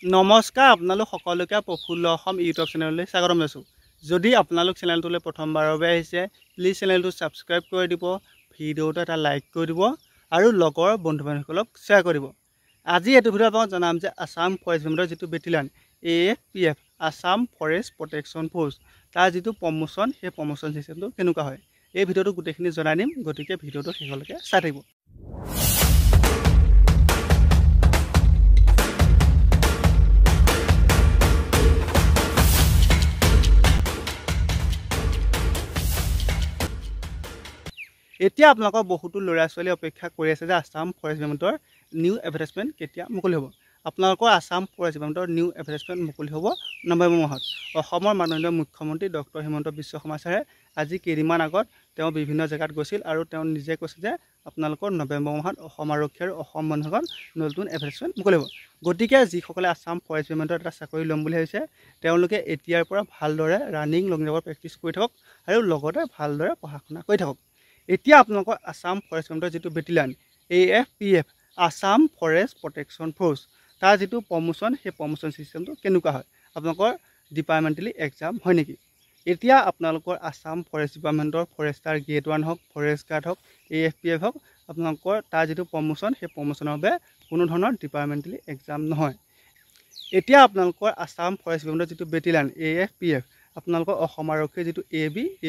নমস্কাৰ আপোনালোক সকলোকে প্ৰফুল্ল অসম ইউটিউব চেনেললৈ স্বাগতম জনাইছোঁ। যদি আপোনালোক চেনেলটোলৈ প্ৰথমবাৰৰ বাবে আহিছে প্লিজ চেনেলটো ছাবস্ক্ৰাইব কৰি দিব, ভিডিঅ'টো এটা লাইক কৰি দিব আৰু লগৰ বন্ধু বান্ধৱীসকলক শ্বেয়াৰ কৰিব। আজি এইটো ভিডিঅ'ত আপোনাক জনাম যে আছাম ফৰেষ্ট ডিপাৰ্টমেণ্টৰ যিটো battalion AFPF Assam forest protection force তাৰ যিটো প্ৰমোশ্যন সেই প্ৰমোশ্যন চিষ্টেমটো কেনেকুৱা হয় এই ভিডিঅ'টো গোটেইখিনি জনাই দিম, গতিকে ভিডিঅ'টো শেষলৈকে চাই থাকিব। এতিয়া আপোনালোকৰ বহুতো ল'ৰা ছোৱালী অপেক্ষা কৰি আছে যে আছাম ফৰেষ্ট ডিপাৰ্টমেণ্টৰ নিউ এডভাৰটাইজমেণ্ট কেতিয়া মুকলি হ'ব। আপোনালোকৰ আছাম ফৰেষ্ট ডিপাৰ্টমেণ্টৰ নিউ এডভাৰটাইজমেণ্ট মুকলি হ'ব নৱেম্বৰ মাহত। অসমৰ মাননীয় মুখ্যমন্ত্ৰী ডক্টৰ হিমন্ত বিশ্ব শৰ্মা ছাৰে আজি কেইদিনমান আগত তেওঁ বিভিন্ন জেগাত গৈছিল আৰু তেওঁ নিজে কৈছে যে আপোনালোকৰ নৱেম্বৰ মাহত অসম আৰক্ষী আৰু অসম বন্ধুসকল নতুন এডভাৰটাইজমেণ্ট মুকলি হ'ব। গতিকে যিসকলে আছাম ফৰেষ্ট ডিপাৰ্টমেণ্টৰ এটা চাকৰি ল'ম বুলি ভাবিছে তেওঁলোকে এতিয়াৰ পৰা ভালদৰে ৰানিং লং জাম্পৰ প্ৰেক্টিছ কৰি থাকক আৰু লগতে ভালদৰে পঢ়া শুনা কৰি থাকক। এতিয়া আপোনালোকৰ আছাম ফৰেষ্ট ডিপাৰ্টমেণ্টৰ যিটো battalion AFPF Assam forest protection force তাৰ যিটো প্ৰমোশ্যন সেই প্ৰমোশ্যন চিষ্টেমটো কেনেকুৱা হয়, আপোনালোকৰ ডিপাৰ্টমেণ্টেলি এক্সাম হয় নেকি। এতিয়া আপোনালোকৰ আছাম ফৰেষ্ট ডিপাৰ্টমেণ্টৰ ফৰেষ্টাৰ গ্ৰেড 1 হওক, ফৰেষ্ট গাৰ্ড হওক, AFPF হওক, আপোনালোকৰ তাৰ যিটো প্ৰমোশ্যন সেই প্ৰমোশ্যনৰ বাবে কোনো ধৰণৰ ডিপাৰ্টমেণ্টেলি এক্সাম নহয়। এতিয়া আপোনালোকৰ আছাম ফৰেষ্ট ডিপাৰ্টমেণ্টৰ যিটো বেটেলিয়ান AFPF আপোনালোকৰ অসম আৰক্ষীৰ যিটো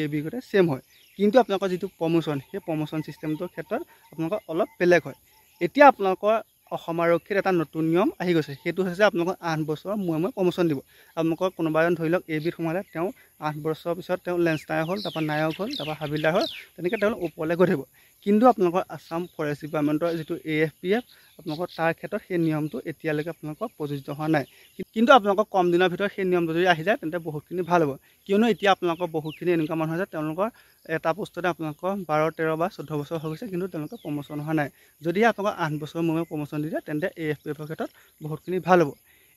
AB গতে ছেম হয়, কিন্তু আপোনালোকৰ যিটো প্ৰমোশ্যন সেই প্ৰমোশ্যন চিষ্টেমটোৰ ক্ষেত্ৰত আপোনালোকৰ অলপ বেলেগ হয়। এতিয়া আপোনালোকৰ অসম আৰক্ষীৰ এটা নতুন নিয়ম আহি গৈছে, সেইটো হৈছে আপোনালোকৰ 8 বছৰৰ মূৰে প্ৰমোশ্যন দিব। আপোনালোকৰ কোনোবা এজন ধৰি লওক ABত সোমালে তেওঁ 8 বছৰৰ পিছত তেওঁ লেন্স নায়ক হ'ল, তাৰপৰা নায়ক হ'ল, তাৰপৰা হাবিলদাৰ হ'ল, তেনেকৈ তেওঁ ওপৰলৈ গৈ থাকিব। কিন্তু আপোনালোকৰ আছাম ফৰেষ্ট ডিপাৰ্টমেণ্টৰ যিটো AFPF আপোনালোকৰ তাৰ ক্ষেত্ৰত সেই নিয়মটো এতিয়ালৈকে আপোনালোকৰ প্ৰযোজ্য হোৱা নাই। কিন্তু আপোনালোকৰ কম দিনৰ ভিতৰত সেই নিয়মটো যদি আহি যায় তেন্তে বহুতখিনি ভাল হ'ব, কিয়নো এতিয়া আপোনালোকৰ বহুতখিনি এনেকুৱা মানুহ আছে তেওঁলোকৰ এটা পোষ্টতে আপোনালোকৰ 12, 13 বা 14 বছৰ হৈ গৈছে কিন্তু তেওঁলোকৰ প্ৰমোশ্যন হোৱা নাই। যদিহে আপোনালোকৰ 8 বছৰৰ মূৰে প্ৰমোশ্যন দি দিয়ে তেন্তে AFPFৰ ক্ষেত্ৰত বহুতখিনি ভাল হ'ব।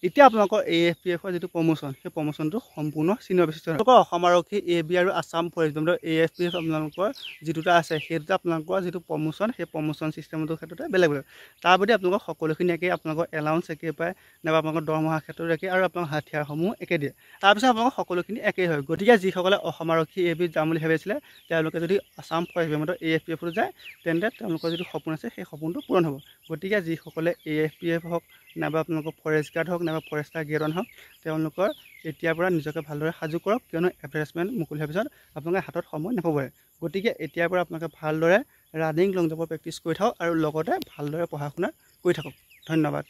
এতিয়া আপোনালোকৰ AFPFৰ যিটো প্ৰমোশ্যন সেই প্ৰমোশ্যনটো সম্পূৰ্ণ চিনিয়ৰ বেচিছত আপোনালোকৰ অসম আৰক্ষী AB আৰু আছাম ফৰেষ্ট ডিপাৰ্টমেণ্টৰ AFPF আপোনালোকৰ যিটোটা আছে সেইটোতে আপোনালোকৰ যিটো প্ৰমোশ্যন সেই প্ৰমোশ্যন চিষ্টেমটোৰ ক্ষেত্ৰতে বেলেগ বেলেগ। তাৰ বাদে আপোনালোকৰ সকলোখিনি একেই, আপোনালোকৰ এলাউন্স একেই পায়, নাইবা আপোনালোকৰ দৰমহাৰ ক্ষেত্ৰত একেই আৰু আপোনালোকৰ হাথিয়াৰসমূহ একে দিয়ে। তাৰপিছত আপোনালোকৰ সকলোখিনি একেই হয়। গতিকে যিসকলে অসম আৰক্ষী ABত যাম বুলি ভাবিছিলে তেওঁলোকে যদি আছাম ফৰেষ্ট ডিপাৰ্টমেণ্টৰ AFPFত যায় তেন্তে তেওঁলোকৰ যিটো সপোন আছে সেই সপোনটো পূৰণ হ'ব। গতিকে যিসকলে AFPF হওক, নাইবা আপোনালোকৰ ফৰেষ্ট গাৰ্ড হওক, নাইবা ফৰেষ্টাৰ গ্ৰেড 1 হওক, তেওঁলোকৰ এতিয়াৰ পৰা নিজকে ভালদৰে সাজু কৰক, কিয়নো এডভাৰটাইজমেণ্ট মুকলি হোৱাৰ পিছত আপোনালোকে হাতত সময় নাপাবই। গতিকে এতিয়াৰ পৰা আপোনালোকে ভালদৰে ৰানিং লং জাম্পৰ প্ৰেক্টিছ কৰি থাকক আৰু লগতে ভালদৰে পঢ়া শুনা কৰি থাকক। ধন্যবাদ।